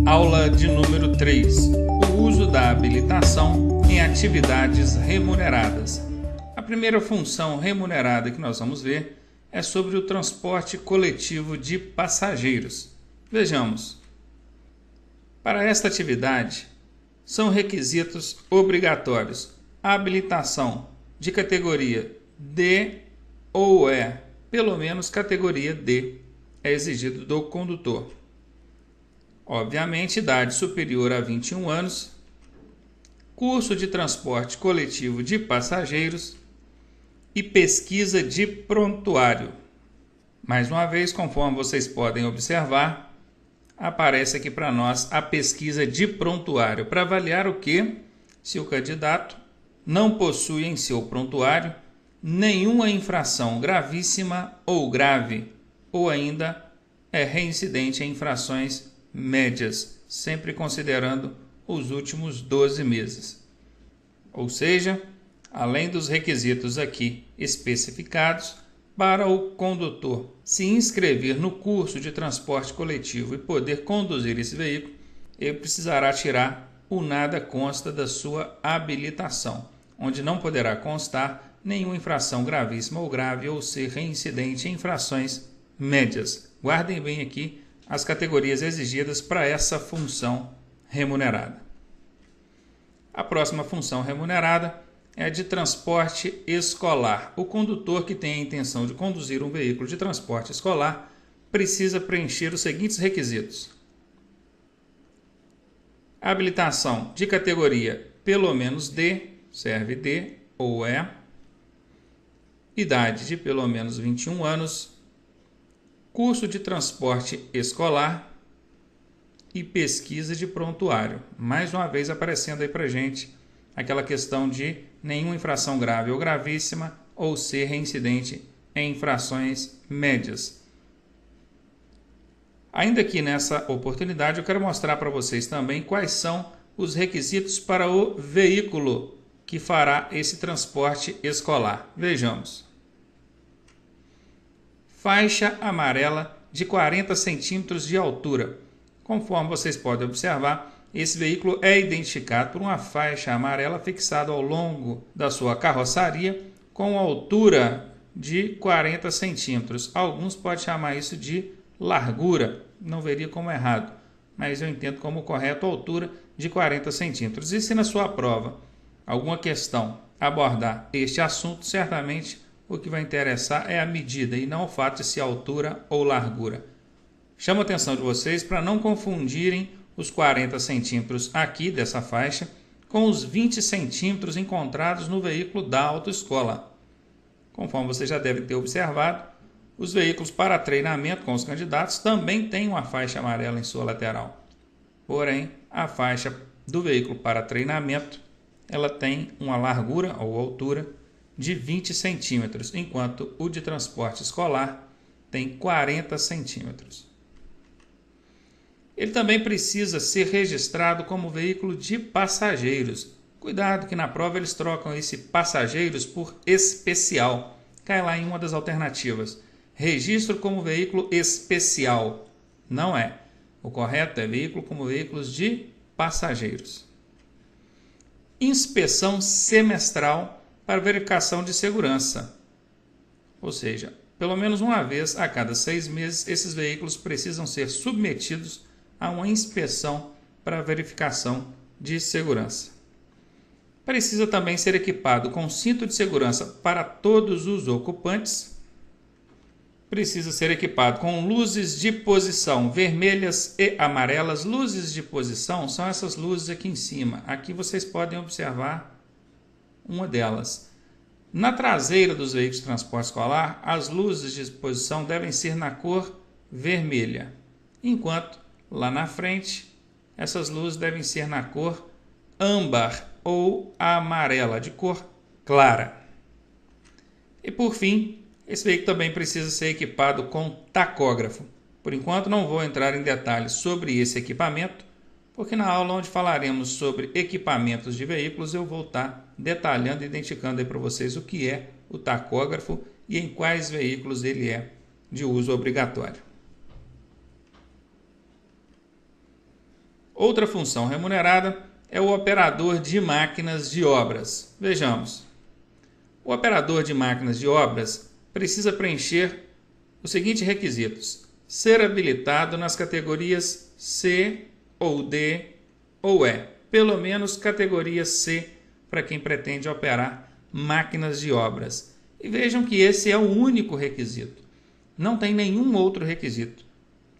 Aula de número 3. O uso da habilitação em atividades remuneradas. A primeira função remunerada que nós vamos ver é sobre o transporte coletivo de passageiros. Vejamos. Para esta atividade, são requisitos obrigatórios a habilitação de categoria D ou E, pelo menos categoria D, é exigido do condutor. Obviamente, idade superior a 21 anos, curso de transporte coletivo de passageiros e pesquisa de prontuário. Mais uma vez, conforme vocês podem observar, aparece aqui para nós a pesquisa de prontuário, para avaliar o que? Se o candidato não possui em seu prontuário nenhuma infração gravíssima ou grave, ou ainda é reincidente em infrações médias, sempre considerando os últimos 12 meses. Ou seja, além dos requisitos aqui especificados, para o condutor se inscrever no curso de transporte coletivo e poder conduzir esse veículo, ele precisará tirar o nada consta da sua habilitação, onde não poderá constar nenhuma infração gravíssima ou grave ou ser reincidente em infrações médias. Guardem bem aqui as categorias exigidas para essa função remunerada. A próxima função remunerada é de transporte escolar. O condutor que tem a intenção de conduzir um veículo de transporte escolar precisa preencher os seguintes requisitos: habilitação de categoria pelo menos D, serve D ou E, idade de pelo menos 21 anos, curso de transporte escolar e pesquisa de prontuário. Mais uma vez aparecendo aí para gente aquela questão de nenhuma infração grave ou gravíssima ou ser reincidente em infrações médias. Ainda aqui nessa oportunidade eu quero mostrar para vocês também quais são os requisitos para o veículo que fará esse transporte escolar. Vejamos. Faixa amarela de 40 centímetros de altura. Conforme vocês podem observar, esse veículo é identificado por uma faixa amarela fixada ao longo da sua carroçaria com altura de 40 centímetros. Alguns podem chamar isso de largura, não veria como errado, mas eu entendo como correto a altura de 40 centímetros. E se na sua prova alguma questão abordar este assunto, certamente o que vai interessar é a medida e não o fato de ser altura ou largura. Chamo a atenção de vocês para não confundirem os 40 centímetros aqui dessa faixa com os 20 centímetros encontrados no veículo da autoescola. Conforme vocês já devem ter observado, os veículos para treinamento com os candidatos também têm uma faixa amarela em sua lateral. Porém, a faixa do veículo para treinamento ela tem uma largura ou altura de 20 centímetros, enquanto o de transporte escolar tem 40 centímetros. Ele também precisa ser registrado como veículo de passageiros. Cuidado que na prova eles trocam esse passageiros por especial. Cai lá em uma das alternativas. Registro como veículo especial. Não é. O correto é veículo como veículos de passageiros. Inspeção semestral para verificação de segurança. Ou seja, pelo menos uma vez a cada 6 meses, esses veículos precisam ser submetidos a uma inspeção para verificação de segurança. Precisa também ser equipado com cinto de segurança para todos os ocupantes. Precisa ser equipado com luzes de posição vermelhas e amarelas. Luzes de posição são essas luzes aqui em cima. Aqui vocês podem observar uma delas. Na traseira dos veículos de transporte escolar, as luzes de posição devem ser na cor vermelha, enquanto lá na frente, essas luzes devem ser na cor âmbar ou amarela, de cor clara. E por fim, esse veículo também precisa ser equipado com tacógrafo. Por enquanto não vou entrar em detalhes sobre esse equipamento, porque na aula onde falaremos sobre equipamentos de veículos eu vou estar detalhando e identificando aí para vocês o que é o tacógrafo e em quais veículos ele é de uso obrigatório. Outra função remunerada é o operador de máquinas de obras. Vejamos. O operador de máquinas de obras precisa preencher os seguintes requisitos: ser habilitado nas categorias C ou D ou E, pelo menos categoria C para quem pretende operar máquinas de obras. E vejam que esse é o único requisito. Não tem nenhum outro requisito,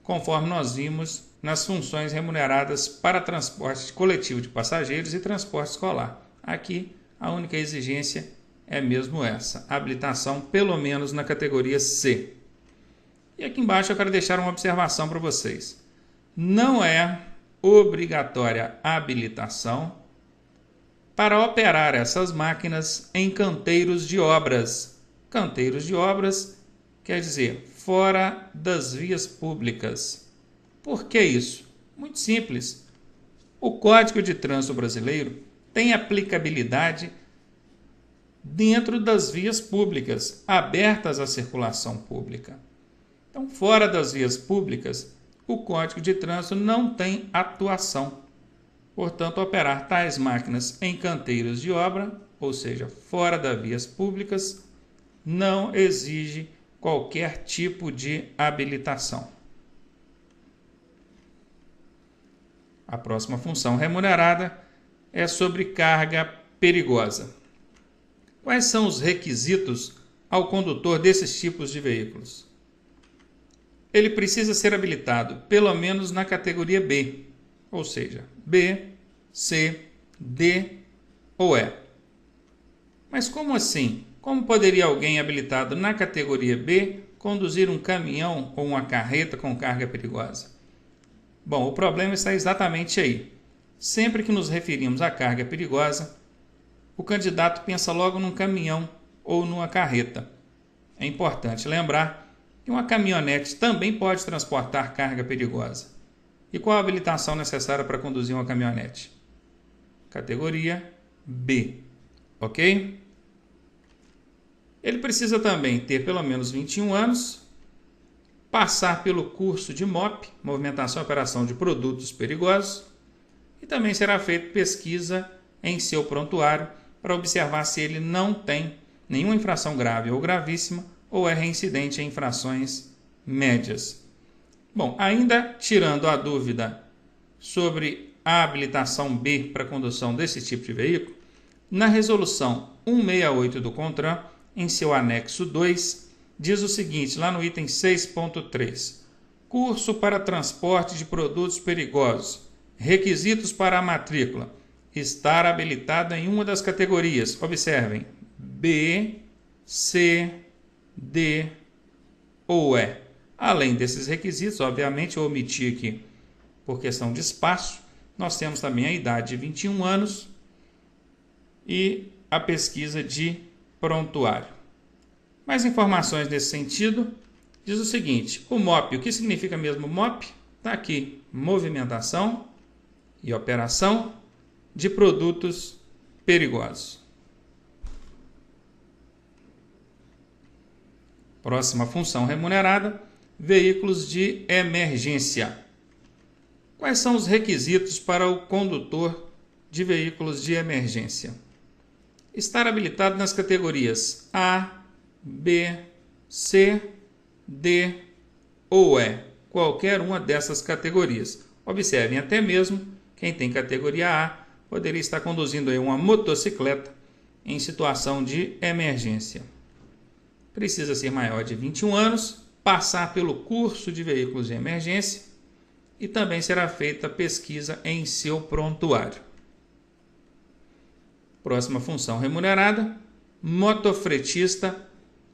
conforme nós vimos nas funções remuneradas para transporte coletivo de passageiros e transporte escolar. Aqui, a única exigência é mesmo essa, habilitação pelo menos na categoria C. E aqui embaixo eu quero deixar uma observação para vocês. Não é obrigatória a habilitação para operar essas máquinas em canteiros de obras. Canteiros de obras quer dizer fora das vias públicas. Por que isso? Muito simples. O Código de Trânsito Brasileiro tem aplicabilidade dentro das vias públicas, abertas à circulação pública. Então, fora das vias públicas, o Código de Trânsito não tem atuação. Portanto, operar tais máquinas em canteiros de obra, ou seja, fora das vias públicas, não exige qualquer tipo de habilitação. A próxima função remunerada é sobre carga perigosa. Quais são os requisitos ao condutor desses tipos de veículos? Ele precisa ser habilitado pelo menos na categoria B, ou seja, B, C, D ou E. Mas como assim? Como poderia alguém habilitado na categoria B conduzir um caminhão ou uma carreta com carga perigosa? Bom, o problema está exatamente aí. Sempre que nos referimos à carga perigosa, o candidato pensa logo num caminhão ou numa carreta. É importante lembrar que uma caminhonete também pode transportar carga perigosa. E qual a habilitação necessária para conduzir uma caminhonete? Categoria B, ok? Ele precisa também ter pelo menos 21 anos, passar pelo curso de MOP, Movimentação e Operação de Produtos Perigosos, e também será feita pesquisa em seu prontuário para observar se ele não tem nenhuma infração grave ou gravíssima ou é reincidente em infrações médias. Bom, ainda tirando a dúvida sobre a habilitação B para condução desse tipo de veículo, na resolução 168 do CONTRAN, em seu anexo 2, diz o seguinte, lá no item 6.3, curso para transporte de produtos perigosos, requisitos para a matrícula, estar habilitado em uma das categorias, observem, B, C, D ou E. Além desses requisitos, obviamente eu omiti aqui por questão de espaço, nós temos também a idade de 21 anos e a pesquisa de prontuário. Mais informações nesse sentido, diz o seguinte, o MOP, o que significa mesmo MOP? Está aqui, movimentação e operação de produtos perigosos. Próxima função remunerada, veículos de emergência. Quais são os requisitos para o condutor de veículos de emergência? Estar habilitado nas categorias A, B, C, D ou E, qualquer uma dessas categorias. Observem, até mesmo quem tem categoria A poderia estar conduzindo aí uma motocicleta em situação de emergência. Precisa ser maior de 21 anos, passar pelo curso de veículos de emergência e também será feita pesquisa em seu prontuário. Próxima função remunerada, motofretista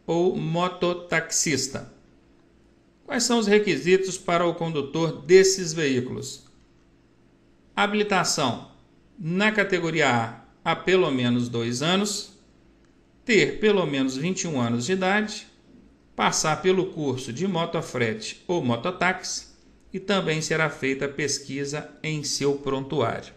ou mototaxista. Quais são os requisitos para o condutor desses veículos? Habilitação na categoria A há pelo menos 2 anos, ter pelo menos 21 anos de idade, passar pelo curso de motofrete ou mototáxi e também será feita pesquisa em seu prontuário.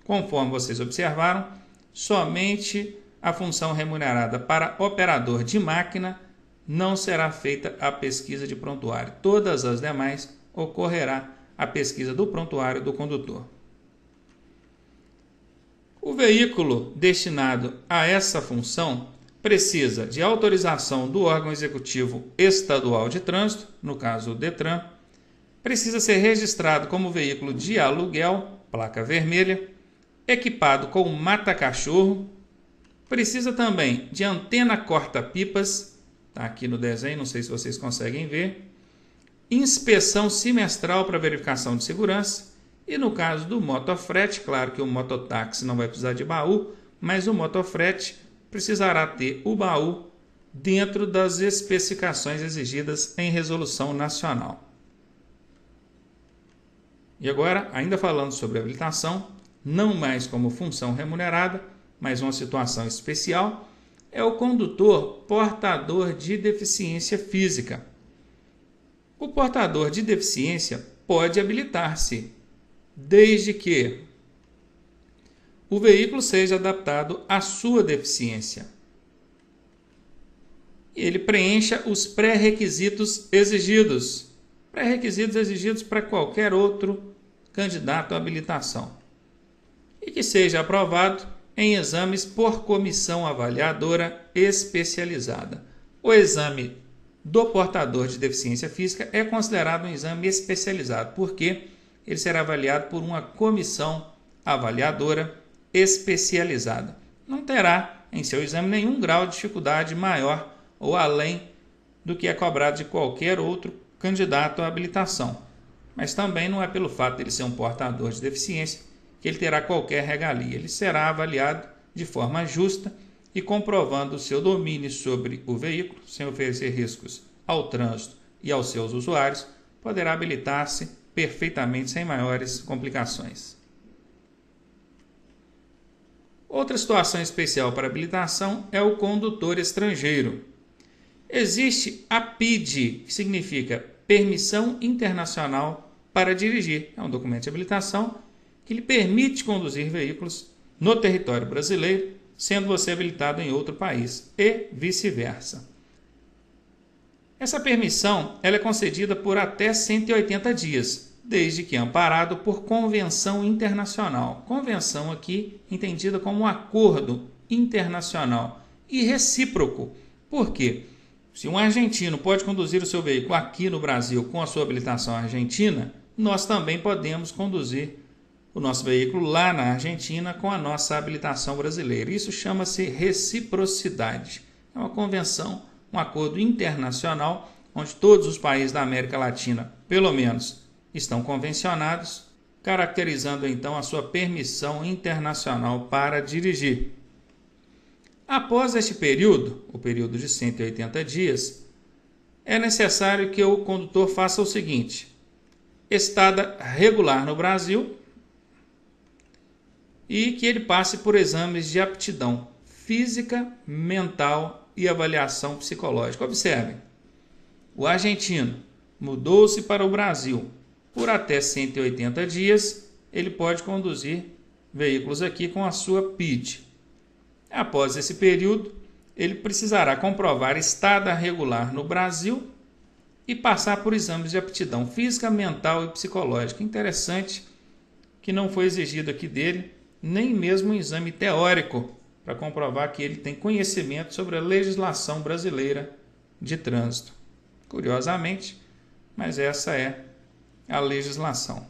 Conforme vocês observaram, somente a função remunerada para operador de máquina não será feita a pesquisa de prontuário. Todas as demais ocorrerá a pesquisa do prontuário do condutor. O veículo destinado a essa função precisa de autorização do órgão executivo estadual de trânsito, no caso o DETRAN, precisa ser registrado como veículo de aluguel, placa vermelha, equipado com mata-cachorro, precisa também de antena corta-pipas, está aqui no desenho, não sei se vocês conseguem ver, inspeção semestral para verificação de segurança, e no caso do motofrete, claro que o mototáxi não vai precisar de baú, mas o motofrete precisará ter o baú dentro das especificações exigidas em resolução nacional. E agora, ainda falando sobre habilitação, não mais como função remunerada, mas uma situação especial, é o condutor portador de deficiência física. O portador de deficiência pode habilitar-se, desde que o veículo seja adaptado à sua deficiência. Ele preencha os pré-requisitos exigidos. Pré-requisitos exigidos para qualquer outro candidato à habilitação. E que seja aprovado em exames por comissão avaliadora especializada. O exame do portador de deficiência física é considerado um exame especializado, porque ele será avaliado por uma comissão avaliadora especializada. Não terá em seu exame nenhum grau de dificuldade maior ou além do que é cobrado de qualquer outro candidato à habilitação. Mas também não é pelo fato de ele ser um portador de deficiência que ele terá qualquer regalia. Ele será avaliado de forma justa e comprovando o seu domínio sobre o veículo, sem oferecer riscos ao trânsito e aos seus usuários, poderá habilitar-se perfeitamente sem maiores complicações. Outra situação especial para habilitação é o condutor estrangeiro. Existe a PID, que significa Permissão Internacional para Dirigir. É um documento de habilitação que lhe permite conduzir veículos no território brasileiro, sendo você habilitado em outro país, e vice-versa. Essa permissão ela é concedida por até 180 dias, desde que amparado por convenção internacional. Convenção aqui entendida como um acordo internacional e recíproco. Por quê? Se um argentino pode conduzir o seu veículo aqui no Brasil com a sua habilitação argentina, nós também podemos conduzir o nosso veículo lá na Argentina com a nossa habilitação brasileira. Isso chama-se reciprocidade. É uma convenção, um acordo internacional, onde todos os países da América Latina, pelo menos, estão convencionados, caracterizando então a sua permissão internacional para dirigir. Após este período, o período de 180 dias, é necessário que o condutor faça o seguinte: estada regular no Brasil e que ele passe por exames de aptidão física, mental e avaliação psicológica. Observem, o argentino mudou-se para o Brasil. Por até 180 dias, ele pode conduzir veículos aqui com a sua PID. Após esse período, ele precisará comprovar estada regular no Brasil e passar por exames de aptidão física, mental e psicológica. Interessante que não foi exigido aqui dele nem mesmo um exame teórico para comprovar que ele tem conhecimento sobre a legislação brasileira de trânsito. Curiosamente, mas essa é a legislação.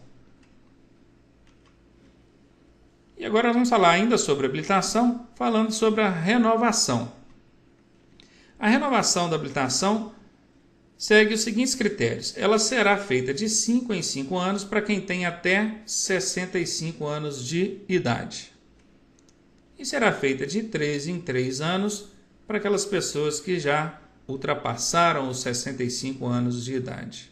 E agora vamos falar ainda sobre habilitação, falando sobre a renovação. A renovação da habilitação segue os seguintes critérios. Ela será feita de 5 em 5 anos para quem tem até 65 anos de idade. E será feita de 3 em 3 anos para aquelas pessoas que já ultrapassaram os 65 anos de idade.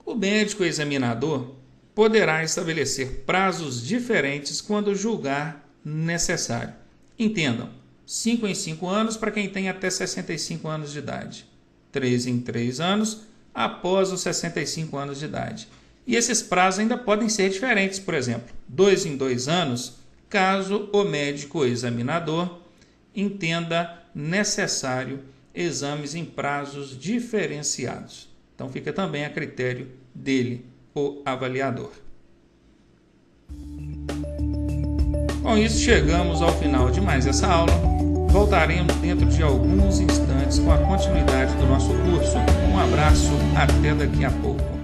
O médico examinador poderá estabelecer prazos diferentes quando julgar necessário. Entendam, 5 em 5 anos para quem tem até 65 anos de idade. 3 em 3 anos após os 65 anos de idade. E esses prazos ainda podem ser diferentes, por exemplo, 2 em 2 anos, caso o médico examinador entenda necessário exames em prazos diferenciados. Então fica também a critério dele, o avaliador. Com isso, chegamos ao final de mais essa aula. Voltaremos dentro de alguns instantes com a continuidade do nosso curso. Um abraço, até daqui a pouco.